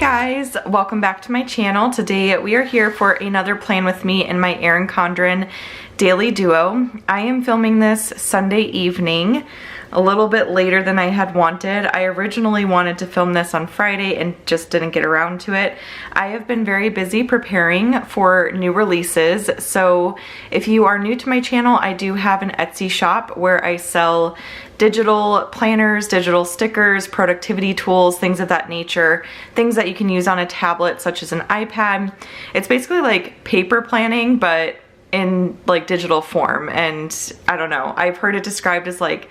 guys, welcome back to my channel. Today we are here for another plan with me in my Erin Condren Daily Duo. I am filming this Sunday evening, a little bit later than I had wanted. I originally wanted to film this on Friday and just didn't get around to it. I have been very busy preparing for new releases, so if you are new to my channel, I do have an Etsy shop where I sell digital planners, digital stickers, productivity tools, things of that nature, things that you can use on a tablet such as an iPad. It's basically like paper planning but in like digital form, and I don't know, I've heard it described as like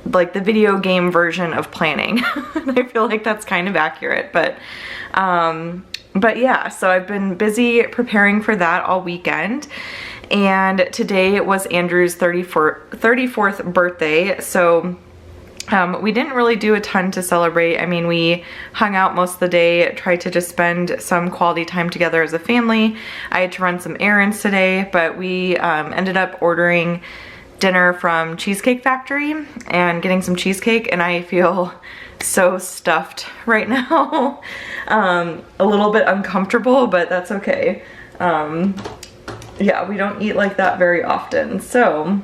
the video game version of planning. And I feel like that's kind of accurate, but yeah, so I've been busy preparing for that all weekend. And today was Andrew's 34th birthday, so we didn't really do a ton to celebrate. I mean, we hung out most of the day, tried to just spend some quality time together as a family. I had to run some errands today, but we ended up ordering dinner from Cheesecake Factory and getting some cheesecake, and I feel so stuffed right now. A little bit uncomfortable, but that's okay. Yeah, we don't eat like that very often. So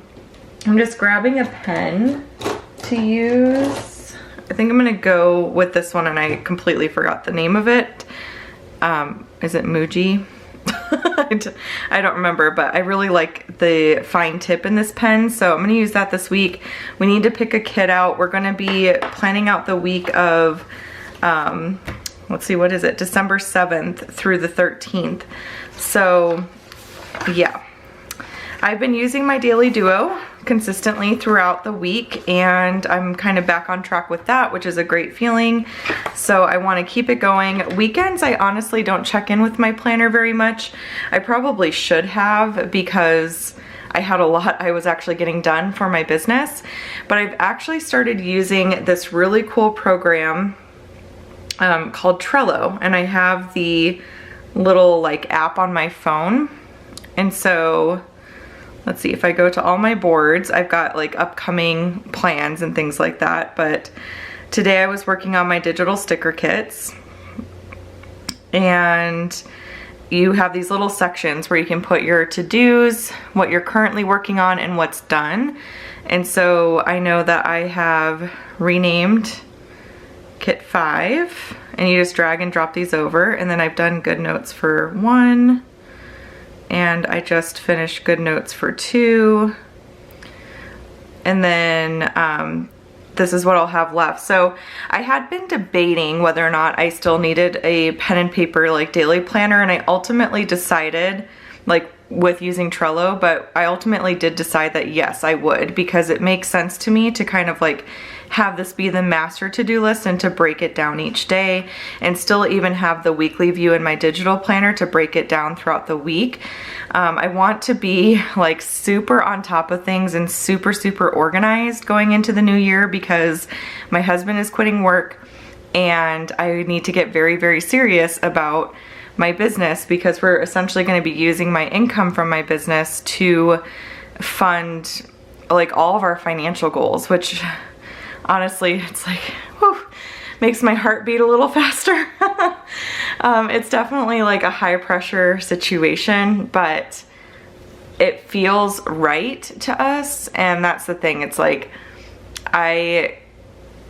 I'm just grabbing a pen to use. I think I'm gonna go with this one, and I completely forgot the name of it. Is it Muji? I don't remember, but I really like the fine tip in this pen, so I'm gonna use that this week. We need to pick a kit out. We're gonna be planning out the week of, let's see, what is it? December 7th through the 13th. So yeah, I've been using my Daily Duo consistently throughout the week, and I'm kind of back on track with that, which is a great feeling. So I want to keep it going. Weekends, I honestly don't check in with my planner very much. I probably should have, because I had a lot I was actually getting done for my business, but I've actually started using this really cool program called Trello, and I have the little like app on my phone. And so let's see, if I go to all my boards, I've got like upcoming plans and things like that. But today I was working on my digital sticker kits, and you have these little sections where you can put your to-dos, what you're currently working on, and what's done. And so I know that I have renamed kit 5, and you just drag and drop these over, and then I've done good notes for 1, and I just finished good notes for 2, and then this is what I'll have left. So I had been debating whether or not I still needed a pen and paper like daily planner, and I ultimately decided, like with using Trello, but I ultimately did decide that yes, I would, because it makes sense to me to kind of like have this be the master to-do list and to break it down each day, and still even have the weekly view in my digital planner to break it down throughout the week. I want to be like super on top of things and super organized going into the new year, because my husband is quitting work and I need to get very serious about my business, because we're essentially going to be using my income from my business to fund like all of our financial goals, which honestly, it's like, whew, makes my heart beat a little faster. It's definitely like a high pressure situation, but it feels right to us, and that's the thing. It's like, I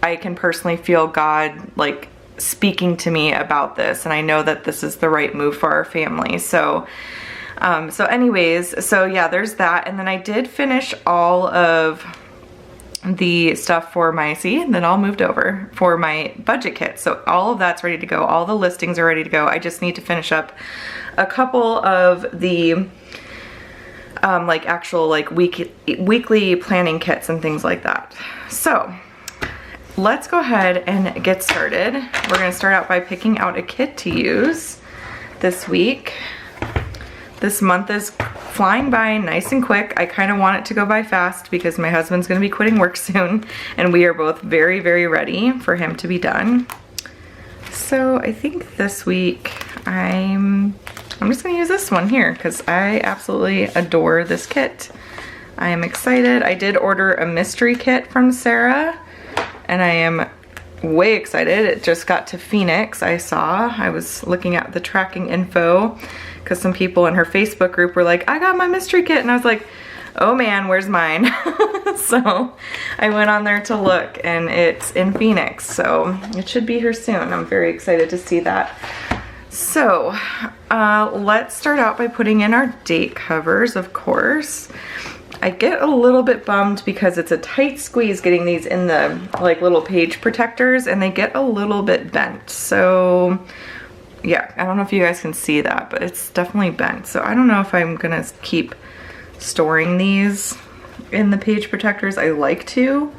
can personally feel God like speaking to me about this, and I know that this is the right move for our family. So anyways, so yeah, there's that. And then I did finish all of the stuff for my, then all moved over for my budget kit. So all of that's ready to go. All the listings are ready to go. I just need to finish up a couple of the like actual like weekly planning kits and things like that. So let's go ahead and get started. We're gonna start out by picking out a kit to use this week. This month is flying by nice and quick. I kind of want it to go by fast because my husband's gonna be quitting work soon, and we are both very ready for him to be done. So I think this week I'm just gonna use this one here because I absolutely adore this kit. I am excited. I did order a mystery kit from Sara, and I am way excited. It just got to Phoenix, I was looking at the tracking info because some people in her Facebook group were like, I got my mystery kit, and I was like, oh man, where's mine? So I went on there to look, and it's in Phoenix, so it should be here soon. I'm very excited to see that. So let's start out by putting in our date covers, of course. I get a little bit bummed because it's a tight squeeze getting these in the like little page protectors, and they get a little bit bent. So yeah, I don't know if you guys can see that, but it's definitely bent. So I don't know if I'm gonna keep storing these in the page protectors. I like to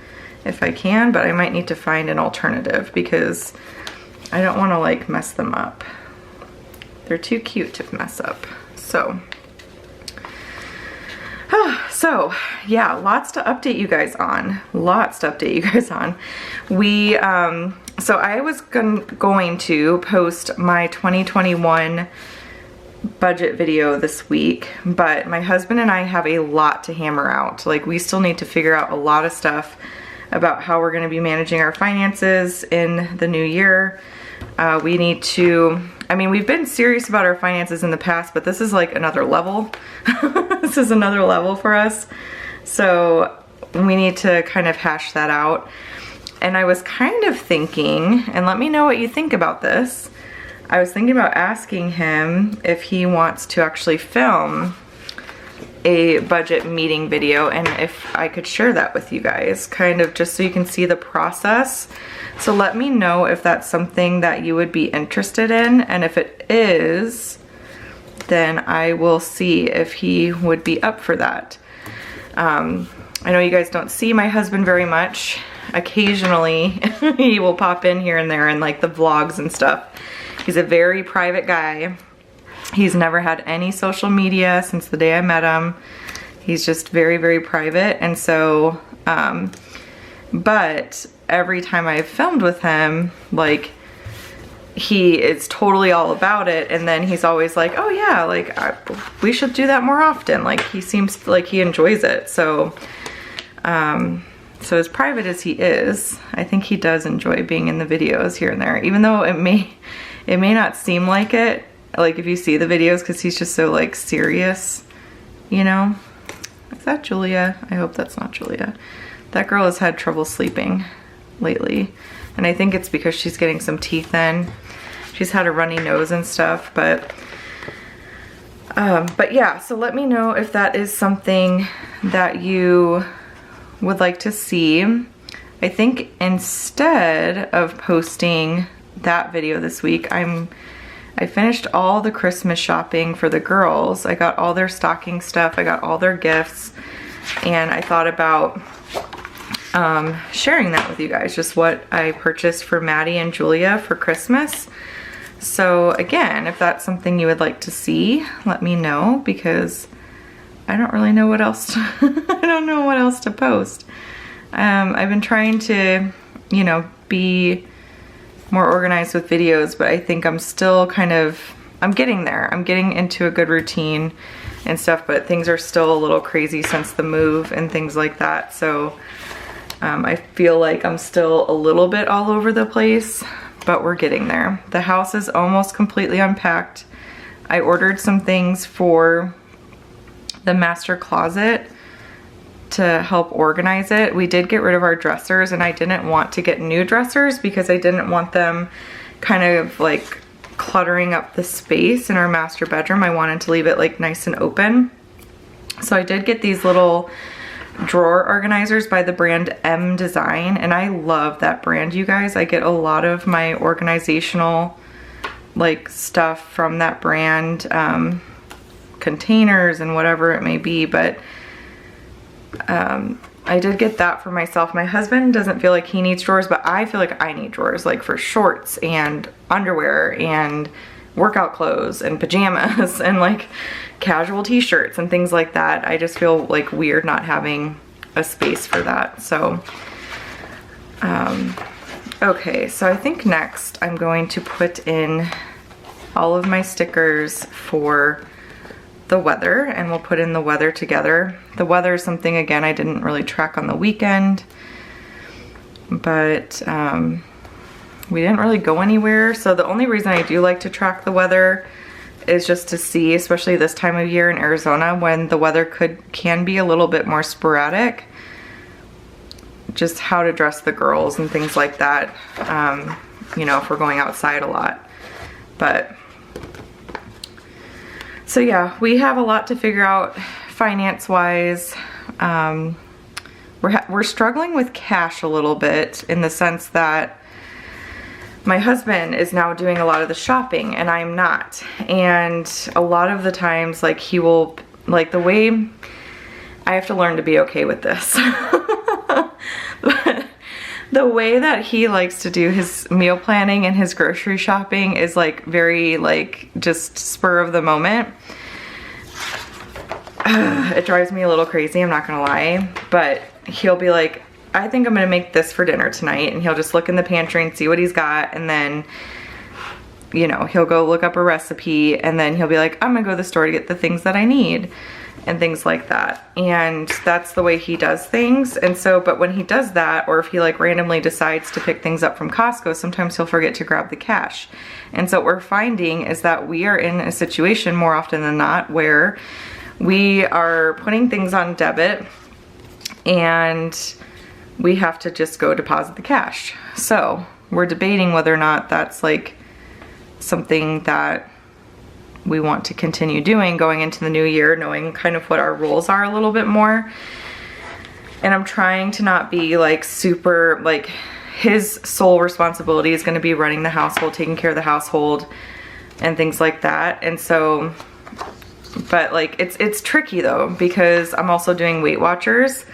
if I can, but I might need to find an alternative because I don't want to like mess them up. They're too cute to mess up. So yeah, lots to update you guys on. So I was going to post my 2021 budget video this week, but my husband and I have a lot to hammer out. Like, we still need to figure out a lot of stuff about how we're going to be managing our finances in the new year. We need to, I mean, we've been serious about our finances in the past, but this is like another level. This is another level for us. So we need to kind of hash that out. And I was kind of thinking, and let me know what you think about this, I was thinking about asking him if he wants to actually film a budget meeting video, and if I could share that with you guys, kind of just so you can see the process. So let me know if that's something that you would be interested in, and if it is, then I will see if he would be up for that. I know you guys don't see my husband very much. Occasionally he will pop in here and there in like the vlogs and stuff. He's a very private guy. He's never had any social media since the day I met him. He's just very, very private. And so, but every time I've filmed with him, like, he is totally all about it. And then he's always like, oh yeah, like we should do that more often. Like, he seems like he enjoys it. So, so as private as he is, I think he does enjoy being in the videos here and there, even though it may not seem like it, like if you see the videos, because he's just so like serious, you know. Is that Julia? I hope that's not Julia. That girl has had trouble sleeping lately, and I think it's because she's getting some teeth in. She's had a runny nose and stuff, but yeah, so let me know if that is something that you would like to see. I think instead of posting that video this week, I finished all the Christmas shopping for the girls. I got all their stocking stuff, I got all their gifts, and I thought about sharing that with you guys, just what I purchased for Maddie and Julia for Christmas. So again, if that's something you would like to see, let me know, because I don't really know what else to I don't know what else to post. I've been trying to, you know, be more organized with videos, but I think I'm still kind of, I'm getting there. I'm getting into a good routine and stuff, but things are still a little crazy since the move and things like that. So I feel like I'm still a little bit all over the place, but we're getting there. The house is almost completely unpacked. I ordered some things for the master closet to help organize it. We did get rid of our dressers, and I didn't want to get new dressers because I didn't want them kind of like cluttering up the space in our master bedroom. I wanted to leave it like nice and open. So I did get these little drawer organizers by the brand M Design, and I love that brand, you guys. I get a lot of my organizational like stuff from that brand, containers and whatever it may be, but I did get that for myself. My husband doesn't feel like he needs drawers, but I feel like I need drawers, like for shorts and underwear and workout clothes and pajamas and like casual t-shirts and things like that. I just feel like weird not having a space for that. So okay, so I think next I'm going to put in all of my stickers for the weather, and we'll put in the weather together. The weather is something, again, I didn't really track on the weekend, but we didn't really go anywhere. So the only reason I do like to track the weather is just to see, especially this time of year in Arizona when the weather can be a little bit more sporadic, just how to dress the girls and things like that, you know, if we're going outside a lot. But so yeah, we have a lot to figure out finance-wise. We're struggling with cash a little bit in the sense that my husband is now doing a lot of the shopping and I'm not. And a lot of the times, like, he will, like, the way, I have to learn to be okay with this. But the way that he likes to do his meal planning and his grocery shopping is like very, like, just spur of the moment. It drives me a little crazy, I'm not gonna lie, but he'll be like, I think I'm gonna make this for dinner tonight, and he'll just look in the pantry and see what he's got, and then, you know, he'll go look up a recipe, and then he'll be like, I'm gonna go to the store to get the things that I need, and things like that. And that's the way he does things. And so, but when he does that, or if he like randomly decides to pick things up from Costco, sometimes he'll forget to grab the cash. And so what we're finding is that we are in a situation more often than not where we are putting things on debit and we have to just go deposit the cash. So we're debating whether or not that's like something that we want to continue doing going into the new year, knowing kind of what our rules are a little bit more. And I'm trying to not be like super, like, his sole responsibility is going to be running the household, taking care of the household and things like that. And so, but like, it's tricky though, because I'm also doing Weight Watchers.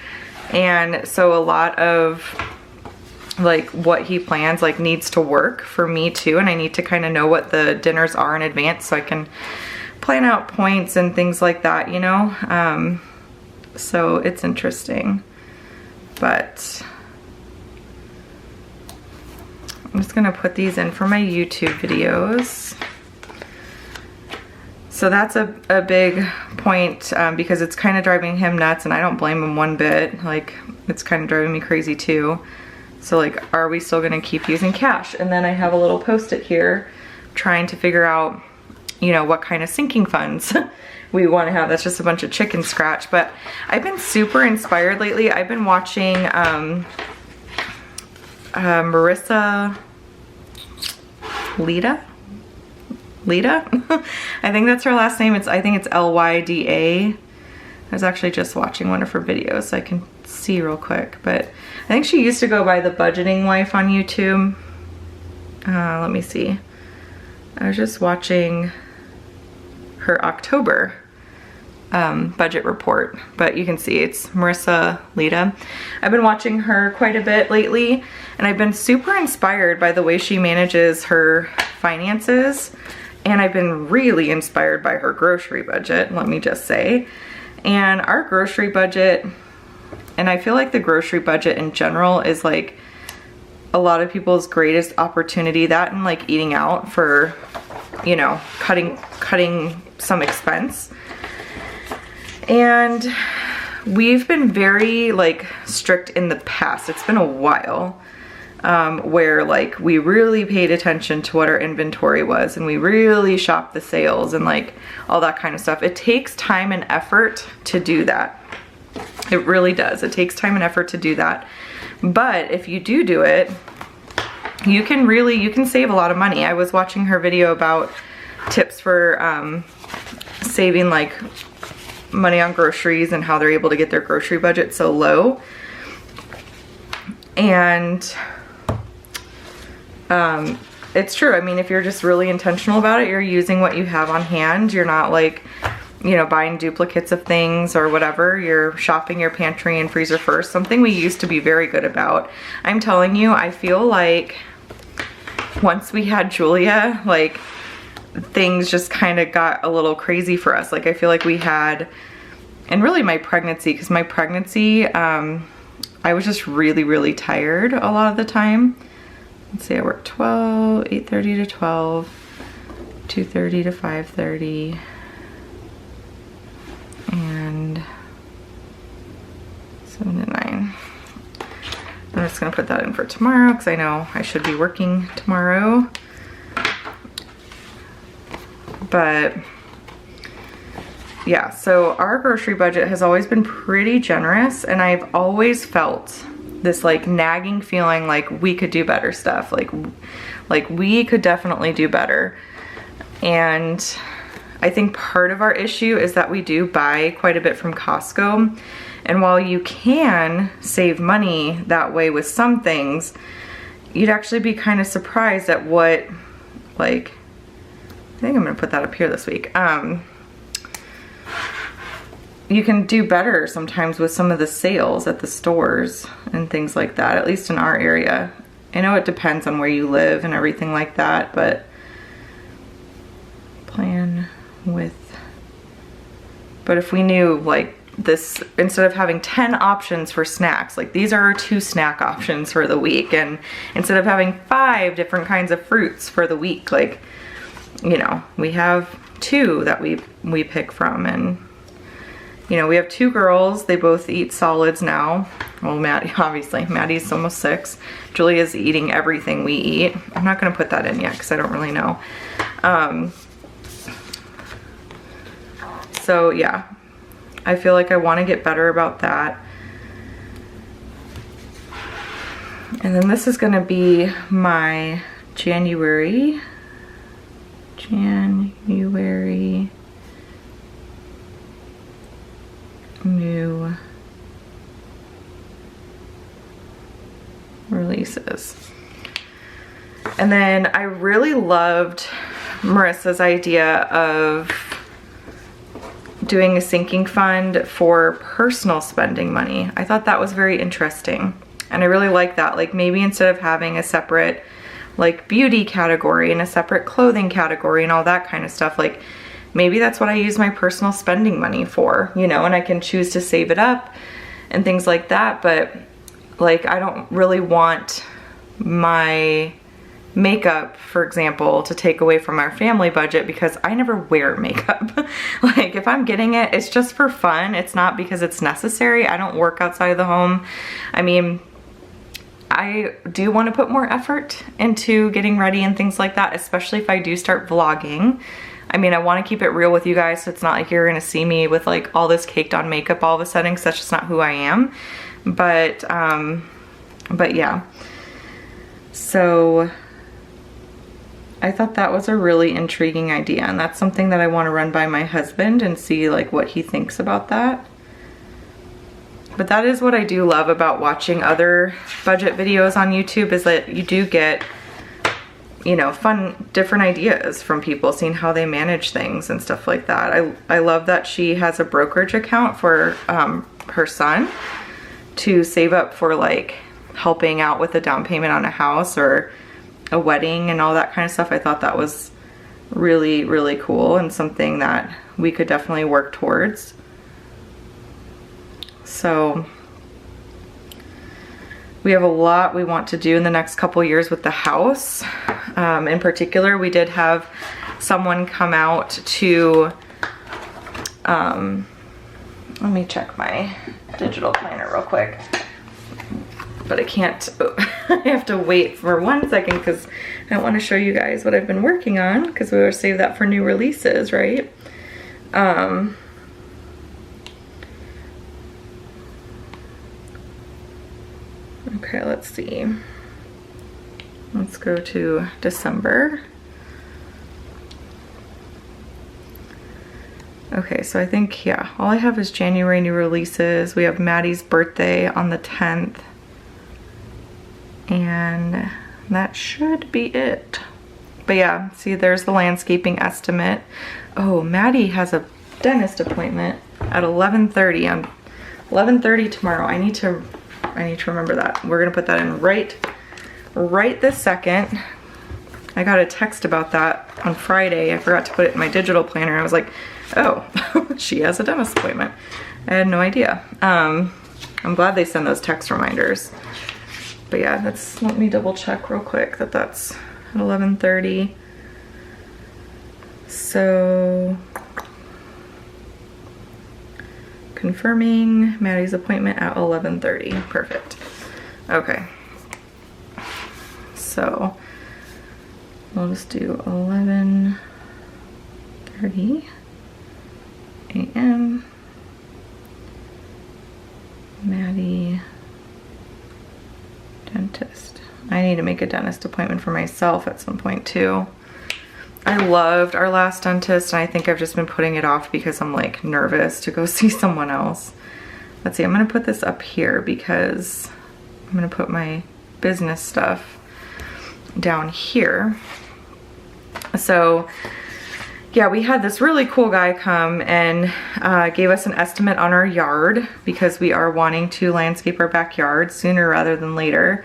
And so a lot of like what he plans like needs to work for me too, and I need to kind of know what the dinners are in advance so I can plan out points and things like that, you know. So it's interesting, but I'm just gonna put these in for my YouTube videos. So that's a big point, because it's kind of driving him nuts, and I don't blame him one bit. Like, it's kind of driving me crazy too. So like, are we still gonna keep using cash? And then I have a little post-it here trying to figure out, you know, what kind of sinking funds we wanna have. That's just a bunch of chicken scratch. But I've been super inspired lately. I've been watching Marissa Lida? I think that's her last name. I think it's Lyda. I was actually just watching one of her videos so I can see real quick, but I think she used to go by the Budgeting Wife on YouTube. Let me see. I was just watching her October budget report, but you can see it's Marissa Lida. I've been watching her quite a bit lately, and I've been super inspired by the way she manages her finances, and I've been really inspired by her grocery budget, let me just say. And our grocery budget, and I feel like the grocery budget in general is like a lot of people's greatest opportunity, that and like eating out for, you know, cutting some expense. And we've been very like strict in the past. It's been a while where like we really paid attention to what our inventory was, and we really shopped the sales and like all that kind of stuff. It takes time and effort to do that. It really does. It takes time and effort to do that. But if you do it, you can save a lot of money. I was watching her video about tips for saving like money on groceries and how they're able to get their grocery budget so low. And it's true. I mean, if you're just really intentional about it, you're using what you have on hand. You're not like, you know, buying duplicates of things or whatever. You're shopping your pantry and freezer first. Something we used to be very good about. I'm telling you, I feel like once we had Julia, like things just kind of got a little crazy for us. Like I feel like we had, and really my pregnancy, because my pregnancy, I was just really tired a lot of the time. Let's see, I worked 8:30 to 12, 2:30 to 5:30, and 7 to 9. And just gonna put that in for tomorrow because I know I should be working tomorrow. But yeah, so our grocery budget has always been pretty generous, and I've always felt this like nagging feeling like we could do better stuff. Like we could definitely do better. And I think part of our issue is that we do buy quite a bit from Costco. And while you can save money that way with some things, you'd actually be kind of surprised at what, like, I think I'm gonna put that up here this week. You can do better sometimes with some of the sales at the stores and things like that, at least in our area. I know it depends on where you live and everything like that, but but if we knew like this, instead of having 10 options for snacks, like these are our 2 snack options for the week, and instead of having 5 different kinds of fruits for the week, like, you know, we have 2 that we pick from. And you know, we have 2 girls. They both eat solids now. Well, Maddie, obviously. Maddie's almost 6. Julia's eating everything we eat. I'm not going to put that in yet because I don't really know. So, yeah. I feel like I want to get better about that. And then this is going to be my January new releases. And then I really loved Marissa's idea of doing a sinking fund for personal spending money. I thought that was very interesting, and I really like that. Like maybe instead of having a separate like beauty category and a separate clothing category and all that kind of stuff, like maybe that's what I use my personal spending money for, you know, and I can choose to save it up and things like that. But like, I don't really want my makeup, for example, to take away from our family budget because I never wear makeup. Like if I'm getting it, it's just for fun. It's not because it's necessary. I don't work outside of the home. I mean, I do want to put more effort into getting ready and things like that, especially if I do start vlogging. I mean, I want to keep it real with you guys, so it's not like you're gonna see me with like all this caked on makeup all of a sudden, because that's just not who I am. But yeah. So I thought that was a really intriguing idea, and that's something that I want to run by my husband and see like what he thinks about that. But that is what I do love about watching other budget videos on YouTube, is that you do get, you know, fun, different ideas from people, seeing how they manage things and stuff like that. I love that she has a brokerage account for her son to save up for like helping out with a down payment on a house or a wedding and all that kind of stuff. I thought that was really, really cool and something that we could definitely work towards. So we have a lot we want to do in the next couple years with the house. In particular, we did have someone come out to, let me check my digital planner real quick. But I can't, I have to wait for 1 second because I don't want to show you guys what I've been working on, because we always save that for new releases, right? Okay, let's see. Let's go to December. Okay, so I think, yeah, all I have is January new releases. We have Maddie's birthday on the 10th. And that should be it. But yeah, see, there's the landscaping estimate. Oh, Maddie has a dentist appointment at 11:30 on 11:30 tomorrow. I need to remember that. We're gonna put that in right this second. I got a text about that on Friday. I forgot to put it in my digital planner. I was like, oh, she has a dentist appointment. I had no idea. I'm glad they send those text reminders. But yeah, let me double check real quick that that's at 11:30. So, confirming Maddie's appointment at 11:30. Perfect. Okay. so we'll just do 11:30 a.m. Maddie, dentist. I need to make a dentist appointment for myself at some point too. I loved our last dentist, and I think I've just been putting it off because I'm like nervous to go see someone else. Let's see, I'm gonna put this up here because I'm gonna put my business stuff down here. So yeah, we had this really cool guy come and gave us an estimate on our yard because we are wanting to landscape our backyard sooner rather than later.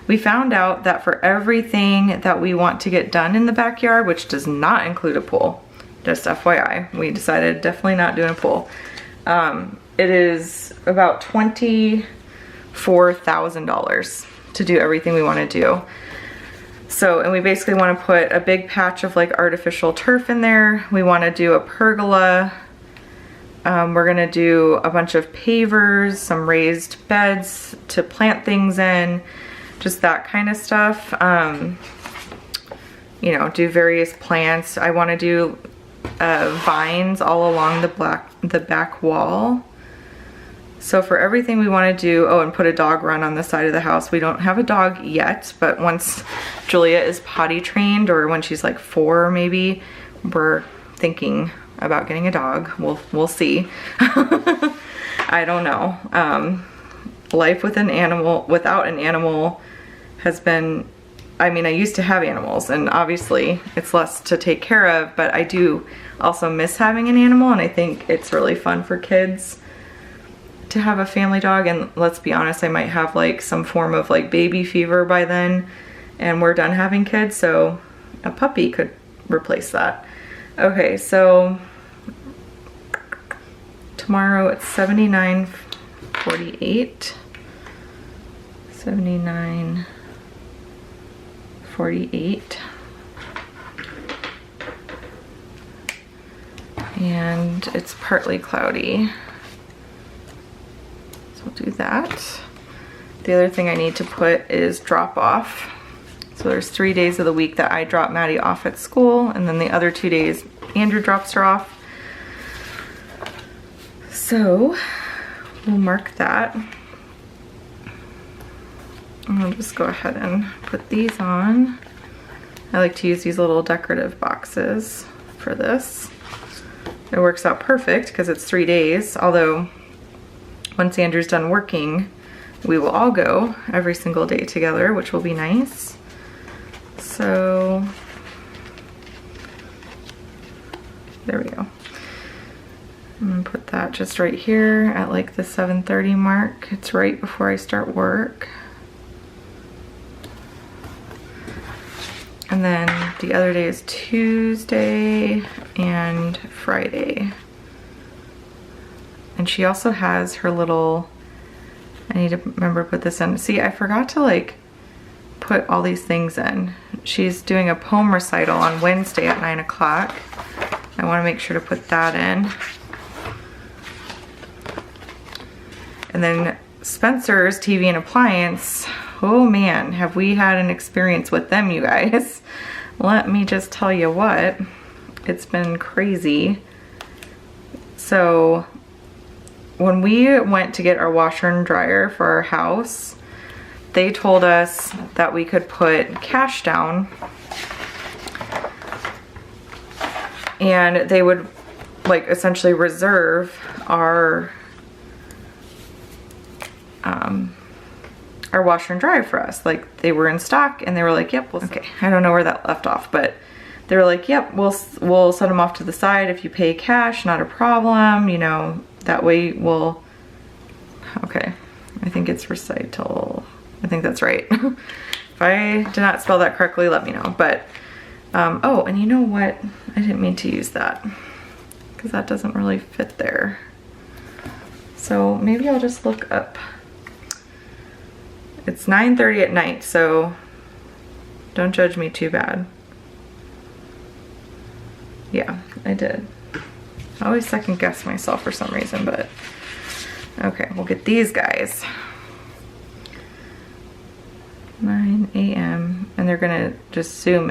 We found out that for everything that we want to get done in the backyard, which does not include a pool, just FYI, we decided definitely not doing a pool. It is about $24,000 to do everything we want to do. So, and we basically want to put a big patch of like artificial turf in there. We want to do a pergola. We're going to do a bunch of pavers, some raised beds to plant things in, just that kind of stuff. You know, do various plants. I want to do vines all along the back wall. So for everything we want to do, oh, and put a dog run on the side of the house. We don't have a dog yet, but once Julia is potty trained, or when she's like 4 maybe, we're thinking about getting a dog. We'll see. I don't know. Life with an animal, without an animal has been, I mean, I used to have animals, and obviously it's less to take care of, but I do also miss having an animal, and I think it's really fun for kids to have a family dog. And let's be honest, I might have like some form of like baby fever by then and we're done having kids, so a puppy could replace that. Okay, so tomorrow it's 79:48. 79:48. And it's partly cloudy. So we'll do that. The other thing I need to put is drop off. So there's 3 days of the week that I drop Maddie off at school, and then the other 2 days Andrew drops her off. So we'll mark that. I'll just go ahead and put these on. I like to use these little decorative boxes for this. It works out perfect because it's 3 days, although once Andrew's done working, we will all go every single day together, which will be nice. So there we go. I'm gonna put that just right here at like the 7:30 mark. It's right before I start work. And then the other day is Tuesday and Friday. And she also has her little, I need to remember to put this in. See, I forgot to like put all these things in. She's doing a poem recital on Wednesday at 9 o'clock. I want to make sure to put that in. And then Spencer's TV and appliance. Oh man, have we had an experience with them, you guys. Let me just tell you what. It's been crazy. So when we went to get our washer and dryer for our house, they told us that we could put cash down and they would like essentially reserve our washer and dryer for us. Like they were in stock and they were like, yep, okay, I don't know where that left off, but they were like, yep, we'll set them off to the side. If you pay cash, not a problem, you know, that way we'll, okay, I think it's recital. I think that's right. If I did not spell that correctly, let me know. But, oh, and you know what? I didn't mean to use that because that doesn't really fit there. So maybe I'll just look up. It's 9:30 at night, so don't judge me too bad. Yeah, I did. I always second guess myself for some reason, but okay, we'll get these guys. 9 a.m. and they're gonna just zoom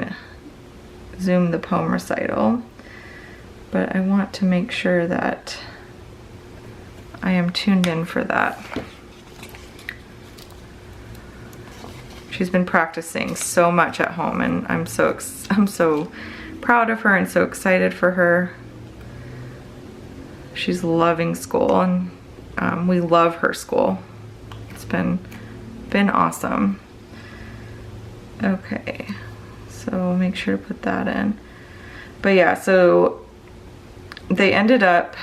the poem recital. But I want to make sure that I am tuned in for that. She's been practicing so much at home, and I'm so proud of her and so excited for her. She's loving school, and we love her school. It's been awesome. Okay, so make sure to put that in. But yeah, so they ended up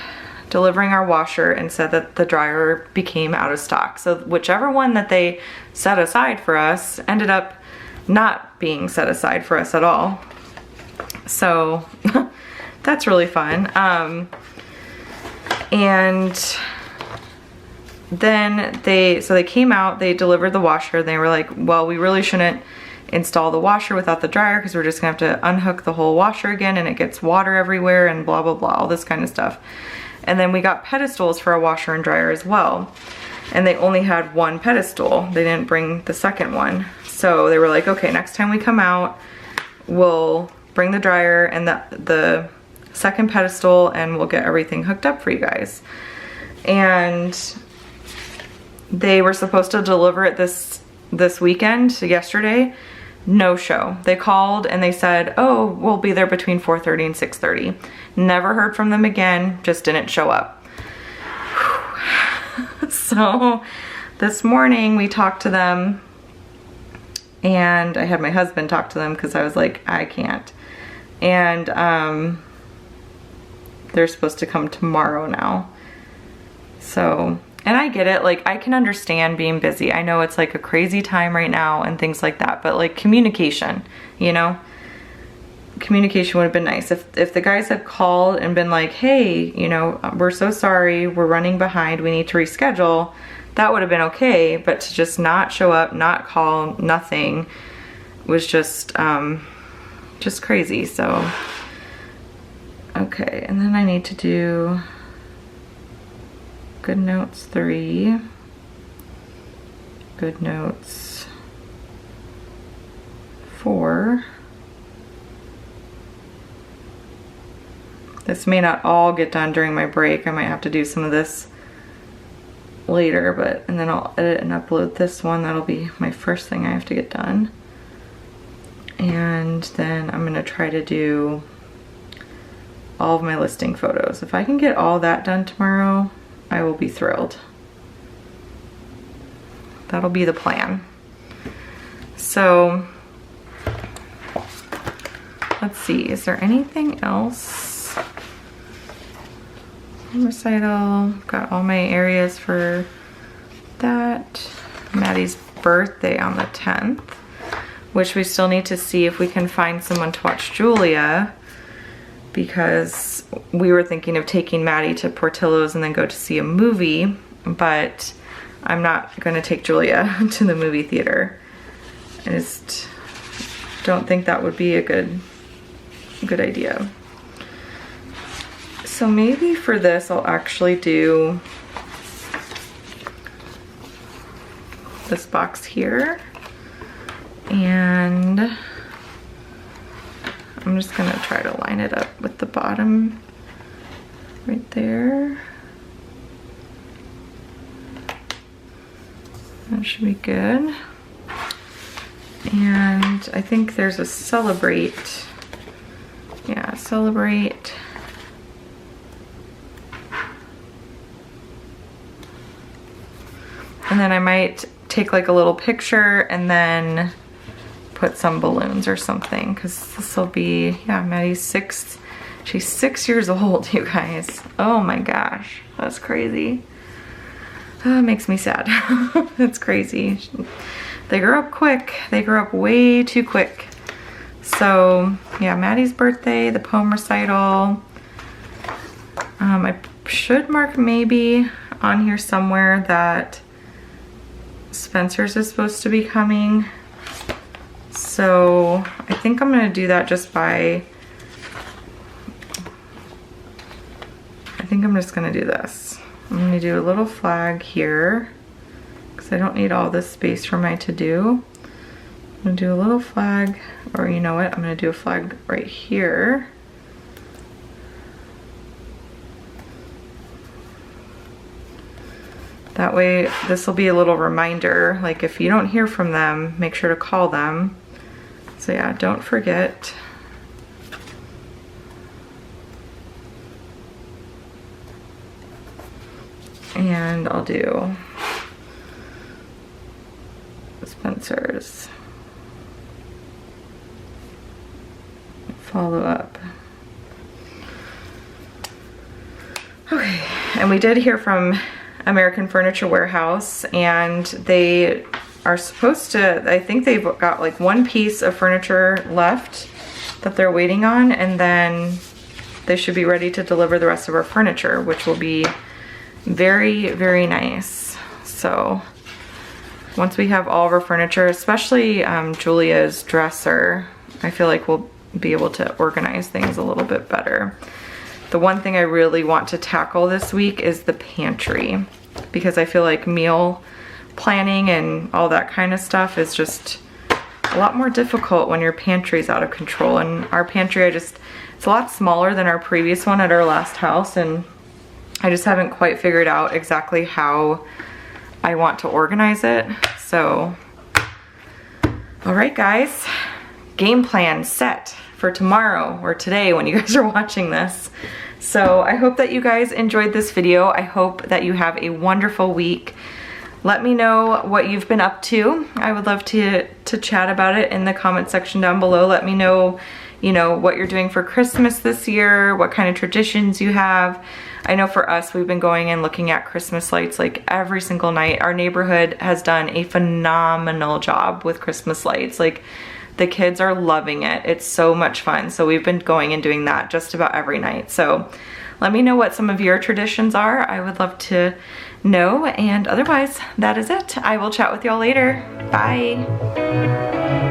delivering our washer and said that the dryer became out of stock. So whichever one that they set aside for us ended up not being set aside for us at all. So that's really fun. And then they came out, they delivered the washer, and they were like, well, we really shouldn't install the washer without the dryer because we're just gonna have to unhook the whole washer again, and it gets water everywhere and blah blah blah, all this kind of stuff. And then we got pedestals for a washer and dryer as well, and they only had one pedestal. They didn't bring the second one. So they were like, okay, next time we come out, we'll bring the dryer and the second pedestal, and we'll get everything hooked up for you guys. And they were supposed to deliver it this weekend, so yesterday. No show. They called and they said, oh, we'll be there between 4:30 and 6:30. Never heard from them again, just didn't show up. So this morning we talked to them, and I had my husband talk to them because I was like, I can't. And they're supposed to come tomorrow now. So, and I get it, like I can understand being busy. I know it's like a crazy time right now and things like that, but like communication, you know? Communication would have been nice. If the guys had called and been like, hey, you know, we're so sorry, we're running behind, we need to reschedule, that would have been okay. But to just not show up, not call, nothing, was just crazy. So, okay, and then I need to do Good Notes 3, Good Notes 4. This may not all get done during my break. I might have to do some of this later, and then I'll edit and upload this one. That'll be my first thing I have to get done. And then I'm gonna try to do all of my listing photos. If I can get all that done tomorrow, I will be thrilled. That'll be the plan. So, let's see, is there anything else? Recital, got all my areas for that. Maddie's birthday on the 10th, which we still need to see if we can find someone to watch Julia, because we were thinking of taking Maddie to Portillo's and then go to see a movie, but I'm not gonna take Julia to the movie theater. I just don't think that would be a good idea. So maybe for this I'll actually do this box here, and I'm just gonna try to line it up with the bottom right there. That should be good. And I think there's a celebrate. Yeah, celebrate. And then I might take like a little picture and then put some balloons or something, because this will be, yeah, Maddie's 6. She's 6 years old, you guys. Oh my gosh, that's crazy. That makes me sad. That's crazy. They grew up quick. They grew up way too quick. So yeah, Maddie's birthday, the poem recital. I should mark maybe on here somewhere that Spencer's is supposed to be coming. So I think I'm gonna do that just by, I think I'm just gonna do this. I'm gonna do a little flag here because I don't need all this space for my to-do. I'm gonna do a little flag, or you know what, I'm gonna do a flag right here. That way, this will be a little reminder, like if you don't hear from them, make sure to call them. So yeah, don't forget. And I'll do Spencer's follow up. Okay, and we did hear from American Furniture Warehouse, and they are supposed to, I think they've got like one piece of furniture left that they're waiting on, and then they should be ready to deliver the rest of our furniture, which will be very, very nice. So once we have all of our furniture, especially Julia's dresser, I feel like we'll be able to organize things a little bit better. The one thing I really want to tackle this week is the pantry, because I feel like meal planning and all that kind of stuff is just a lot more difficult when your pantry's out of control. And our pantry, it's a lot smaller than our previous one at our last house, and I just haven't quite figured out exactly how I want to organize it. So, all right guys, game plan set for tomorrow or today when you guys are watching this. So I hope that you guys enjoyed this video. I hope that you have a wonderful week. Let me know what you've been up to. I would love to chat about it in the comment section down below. Let me know, you know, what you're doing for Christmas this year, what kind of traditions you have. I know for us, we've been going and looking at Christmas lights like every single night. Our neighborhood has done a phenomenal job with Christmas lights. Like, the kids are loving it. It's so much fun. So we've been going and doing that just about every night. So let me know what some of your traditions are. I would love to know. And otherwise, that is it. I will chat with y'all later. Bye.